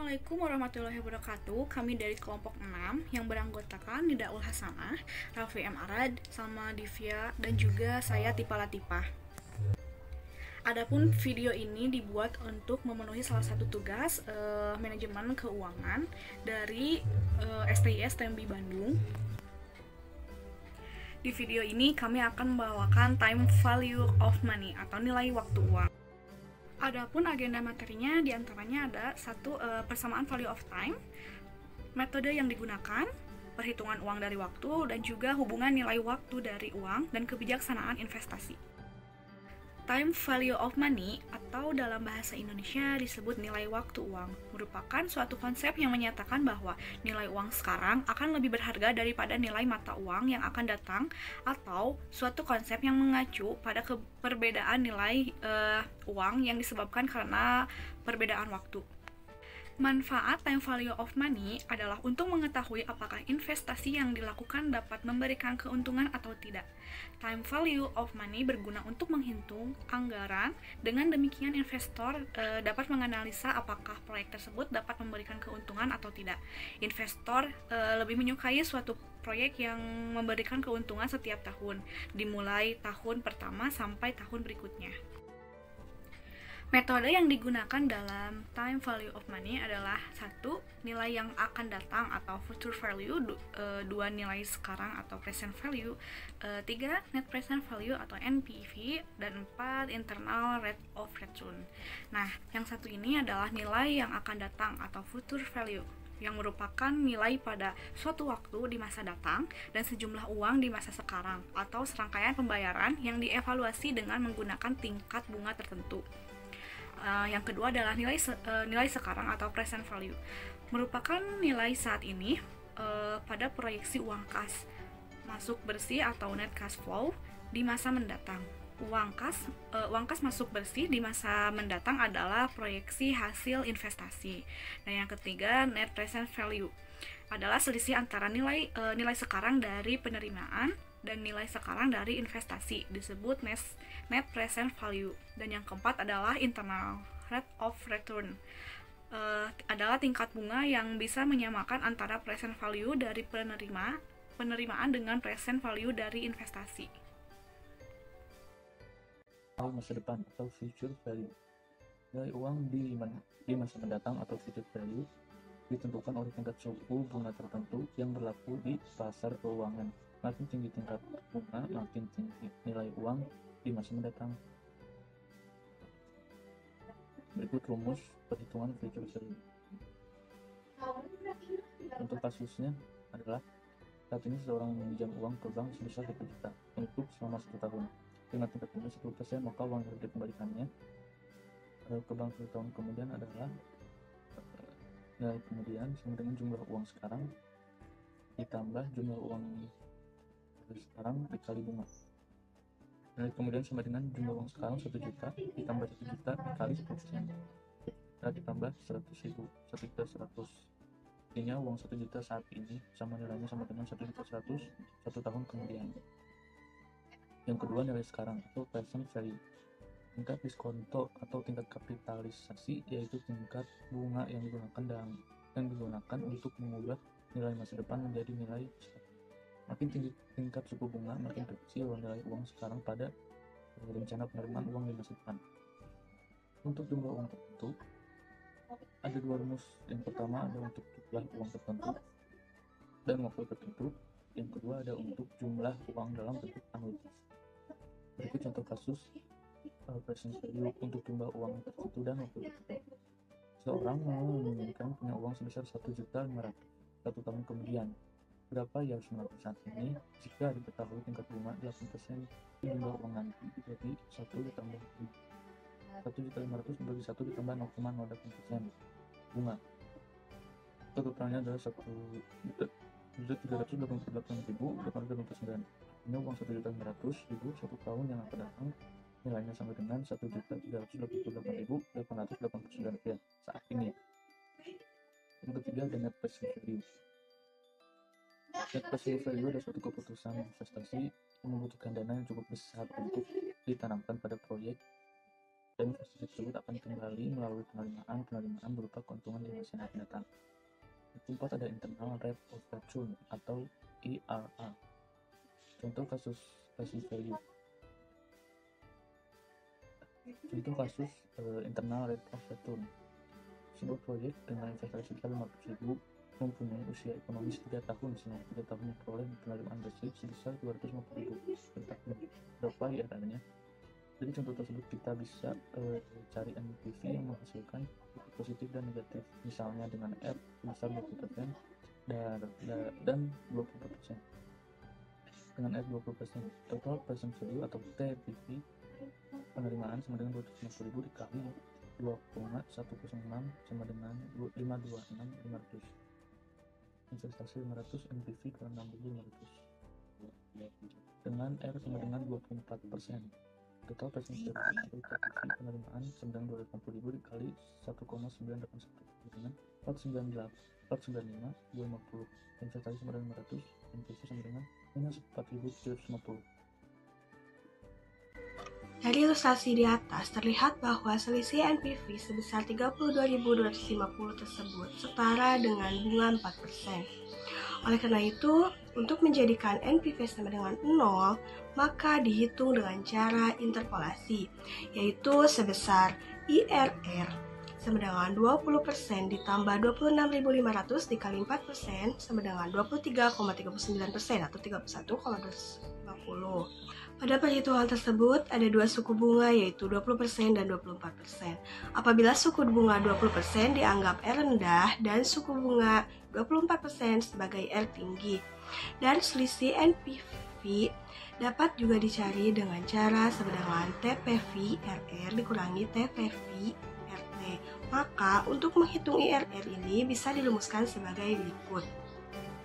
Assalamualaikum warahmatullahi wabarakatuh. Kami dari kelompok 6 yang beranggotakan Nida Ul Hasanah, Raffi M. Arad, Salma Divya, dan juga saya Tipa Latifah. Adapun video ini dibuat untuk memenuhi salah satu tugas manajemen keuangan dari STIS TMB Bandung. Di video ini kami akan membawakan time value of money atau nilai waktu uang. Adapun agenda materinya diantaranya ada satu, persamaan value of time, metode yang digunakan, perhitungan uang dari waktu, dan juga hubungan nilai waktu dari uang dan kebijaksanaan investasi. Time value of money atau dalam bahasa Indonesia disebut nilai waktu uang merupakan suatu konsep yang menyatakan bahwa nilai uang sekarang akan lebih berharga daripada nilai mata uang yang akan datang, atau suatu konsep yang mengacu pada perbedaan nilai uang yang disebabkan karena perbedaan waktu. Manfaat time value of money adalah untuk mengetahui apakah investasi yang dilakukan dapat memberikan keuntungan atau tidak. Time value of money berguna untuk menghitung anggaran. Dengan demikian, investor dapat menganalisa apakah proyek tersebut dapat memberikan keuntungan atau tidak. Investor lebih menyukai suatu proyek yang memberikan keuntungan setiap tahun, dimulai tahun pertama sampai tahun berikutnya. Metode yang digunakan dalam time value of money adalah 1. Nilai yang akan datang atau future value, 2. Nilai sekarang atau present value, 3. Net present value atau NPV, dan 4. Internal rate of return. Nah, yang satu ini adalah nilai yang akan datang atau future value, yang merupakan nilai pada suatu waktu di masa datang dan sejumlah uang di masa sekarang atau serangkaian pembayaran yang dievaluasi dengan menggunakan tingkat bunga tertentu. Yang kedua adalah nilai sekarang atau present value, merupakan nilai saat ini pada proyeksi uang kas masuk bersih atau net cash flow di masa mendatang. Uang kas masuk bersih di masa mendatang adalah proyeksi hasil investasi. Dan yang ketiga, net present value adalah selisih antara nilai sekarang dari penerimaan dan nilai sekarang dari investasi, disebut net present value. Dan yang keempat adalah internal rate of return, adalah tingkat bunga yang bisa menyamakan antara present value dari penerimaan dengan present value dari investasi. Masa depan atau future value. Nilai uang di masa mendatang atau future value ditentukan oleh tingkat suku bunga tertentu yang berlaku di pasar keuangan. Makin tinggi tingkat bunga, makin tinggi nilai uang di masa mendatang. Berikut rumus perhitungan future value. Untuk kasusnya adalah saat ini seseorang meminjam uang ke bank sebesar 1 juta untuk selama 1 tahun. Dengan tingkat bunga 10%, maka uang yang dikembalikannya ke bank 1 tahun kemudian adalah nilai kemudian sama dengan jumlah uang sekarang ditambah jumlah uang sekarang dikali bunga. Nilai kemudian sama dengan jumlah uang sekarang 1 juta ditambah 1 juta dikali 10%, ditambah 100.000, 1 juta 100. Artinya uang 1 juta saat ini sama nilainya sama dengan 1 juta 100 1 tahun kemudian. Yang kedua, nilai sekarang atau present value. Tingkat diskonto atau tingkat kapitalisasi, yaitu tingkat bunga yang digunakan untuk mengubah nilai masa depan menjadi nilai sekarang. Makin tinggi tingkat suku bunga, makin kecil nilai uang sekarang pada rencana penerimaan uang di masa depan. Untuk jumlah uang tertentu ada 2 rumus. Yang pertama ada untuk jumlah uang tertentu dan waktu tertentu. Yang kedua ada untuk jumlah uang dalam bentuk anuitas. Berikut contoh kasus present value untuk jumlah uang tertentu dan waktu tertentu. Seorang menginginkan punya uang sebesar 1.500.000 1 tahun kemudian. Berapa ia harus menabung saat ini jika diketahui tingkat bunga 8% jumlah uang nanti? Jadi 1 ditambah 1.500.000 dibagi 1 ditambah 0,08% bunga. Totalnya adalah 1.388.889. Ini uang 1.500.000 1 tahun yang akan datang nilainya sama dengan 1.388.889 rupiah saat ini. Yang ketiga ada net present value. Net present value adalah suatu keputusan investasi yang membutuhkan dana yang cukup besar untuk ditanamkan pada proyek dan investasi tersebut akan kembali melalui penerimaan berupa keuntungan di masa yang akan datang. Keempat, ada internal rate of return atau IRR. Contoh kasus present value. Contoh kasus internal rate of return. Sebuah proyek dengan investasi sebesar 500.000 mempunyai usia ekonomis 3 tahun, selama 3 tahun memperoleh penerimaan bersih sebesar 250.000 per tahun. Berapa IRR-nya? Jadi contoh tersebut kita bisa cari NPV yang menghasilkan positif dan negatif, misalnya dengan R sebesar 20% dan 20%. Dengan R 20%, total present value atau TPV penerimaan sama dengan 250.000 dikali 2,106 sama dengan 526.500. Investasi 500, NPV 26.500. Dengan R sama dengan 24%. Total present value atau TPV penerimaan sama dengan 280.000 dikali 1,981 dengan 495, 250. Investasi sama dengan 500, NPV sama dengan minus 4.750. Dari ilustrasi di atas terlihat bahwa selisih NPV sebesar 32.250 tersebut setara dengan bunga 4%. Oleh karena itu, untuk menjadikan NPV sama dengan 0, maka dihitung dengan cara interpolasi, yaitu sebesar IRR sama dengan 20% ditambah 26.500 dikali 4% sama dengan 23,39% atau 31,250. Pada perhitungan tersebut ada dua suku bunga yaitu 20% dan 24%. Apabila suku bunga 20% dianggap R rendah dan suku bunga 24% sebagai R tinggi. Dan selisih NPV dapat juga dicari dengan cara sama dengan TPV RR dikurangi TPV RT. Maka untuk menghitung IRR ini bisa dirumuskan sebagai berikut.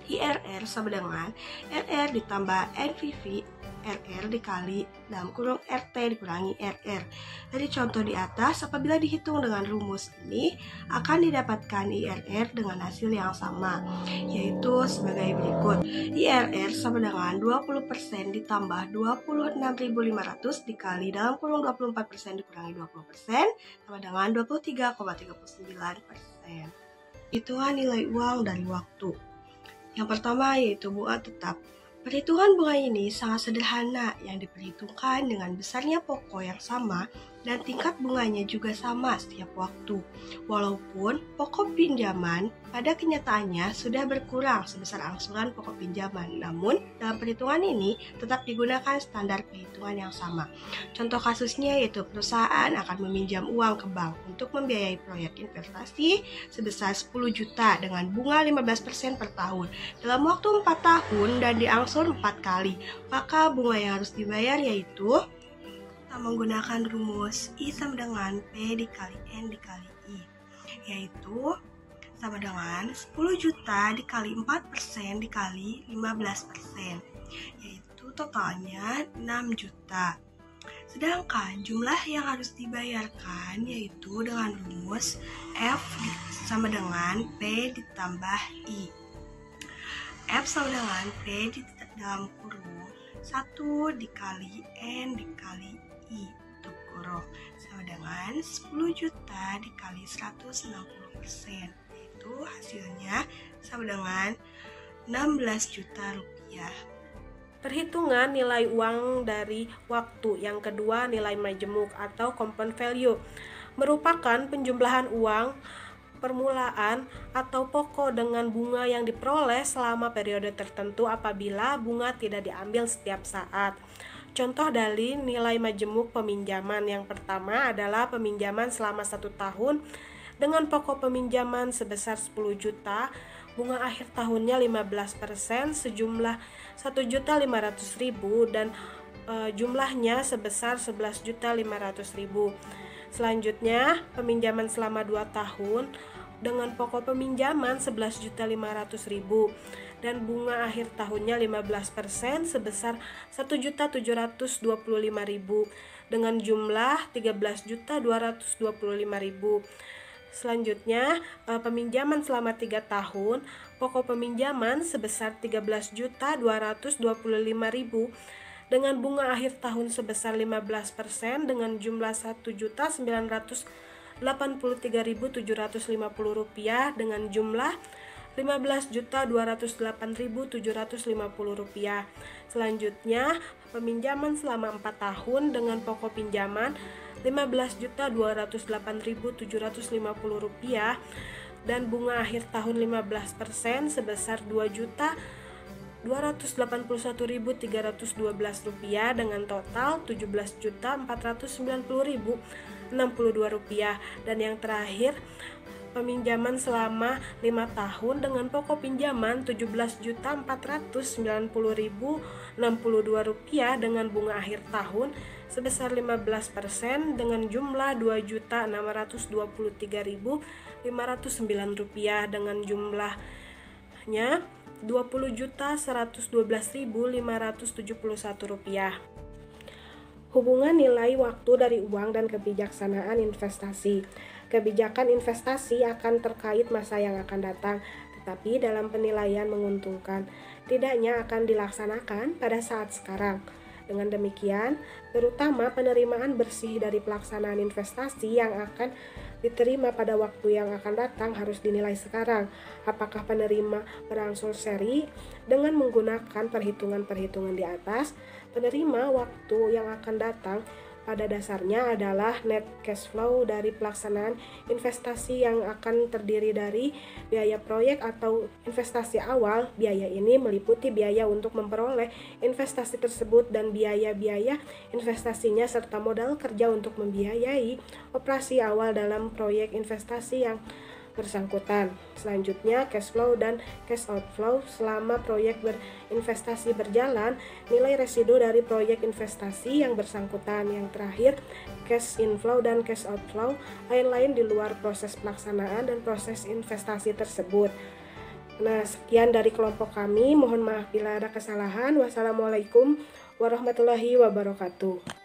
IRR sama dengan RR ditambah NPV RR dikali dalam kurung RT dikurangi RR. Dari contoh di atas, apabila dihitung dengan rumus ini, akan didapatkan IRR dengan hasil yang sama, yaitu sebagai berikut. IRR sama dengan 20% ditambah 26.500 dikali dalam kurung 24% dikurangi 20% sama dengan 23,39%. Hitungan nilai uang dari waktu. Yang pertama yaitu bunga tetap. Perhitungan bunga ini sangat sederhana yang diperhitungkan dengan besarnya pokok yang sama dan tingkat bunganya juga sama setiap waktu. Walaupun pokok pinjaman pada kenyataannya sudah berkurang sebesar angsuran pokok pinjaman, namun dalam perhitungan ini tetap digunakan standar perhitungan yang sama. Contoh kasusnya yaitu perusahaan akan meminjam uang ke bank untuk membiayai proyek investasi sebesar 10 juta dengan bunga 15% per tahun dalam waktu 4 tahun dan diangsur 4 kali. Maka bunga yang harus dibayar yaitu menggunakan rumus I sama dengan P dikali N dikali I, yaitu sama dengan 10 juta dikali 4% dikali 15%, yaitu totalnya 6 juta. Sedangkan jumlah yang harus dibayarkan yaitu dengan rumus F sama dengan P ditambah I. F sama dengan P di dalam kurung 1 dikali N dikali I tutup kurung sama dengan 10 juta dikali 160%, yaitu hasilnya sama dengan 16 juta rupiah. Perhitungan nilai uang dari waktu. Yang kedua, nilai majemuk atau compound value merupakan penjumlahan uang permulaan atau pokok dengan bunga yang diperoleh selama periode tertentu apabila bunga tidak diambil setiap saat. Contoh dari nilai majemuk peminjaman yang pertama adalah peminjaman selama 1 tahun dengan pokok peminjaman sebesar 10 juta, bunga akhir tahunnya 15% sejumlah 1.500.000 dan jumlahnya sebesar 11.500.000. Selanjutnya, peminjaman selama 2 tahun dengan pokok peminjaman 11.500.000 dan bunga akhir tahunnya 15% sebesar 1.725.000 dengan jumlah 13.225.000. Selanjutnya, peminjaman selama 3 tahun, pokok peminjaman sebesar 13.225.000 dengan bunga akhir tahun sebesar 15% dengan jumlah Rp1.983.750 dengan jumlah Rp15.208.750. Selanjutnya, peminjaman selama 4 tahun dengan pokok pinjaman Rp15.208.750 dan bunga akhir tahun 15% sebesar Rp2.281.312 dengan total Rp17.490.062. Dan yang terakhir, peminjaman selama 5 tahun dengan pokok pinjaman Rp17.490.062 dengan bunga akhir tahun sebesar 15% dengan jumlah Rp2.623.509 dengan jumlahnya Rp20.112.571. Hubungan nilai waktu dari uang dan kebijaksanaan investasi. Kebijakan investasi akan terkait masa yang akan datang, tetapi dalam penilaian menguntungkan. Tidaknya akan dilaksanakan pada saat sekarang. Dengan demikian, terutama penerimaan bersih dari pelaksanaan investasi yang akan diterima pada waktu yang akan datang harus dinilai sekarang. Apakah penerima berangsur seri dengan menggunakan perhitungan-perhitungan di atas? Penerima waktu yang akan datang pada dasarnya adalah net cash flow dari pelaksanaan investasi yang akan terdiri dari biaya proyek atau investasi awal. Biaya ini meliputi biaya untuk memperoleh investasi tersebut dan biaya-biaya investasinya serta modal kerja untuk membiayai operasi awal dalam proyek investasi yang bersangkutan. Selanjutnya, cash flow dan cash outflow selama proyek berinvestasi berjalan, nilai residu dari proyek investasi yang bersangkutan. Yang terakhir, cash inflow dan cash outflow lain-lain di luar proses pelaksanaan dan proses investasi tersebut. Nah, sekian dari kelompok kami. Mohon maaf bila ada kesalahan. Wassalamualaikum warahmatullahi wabarakatuh.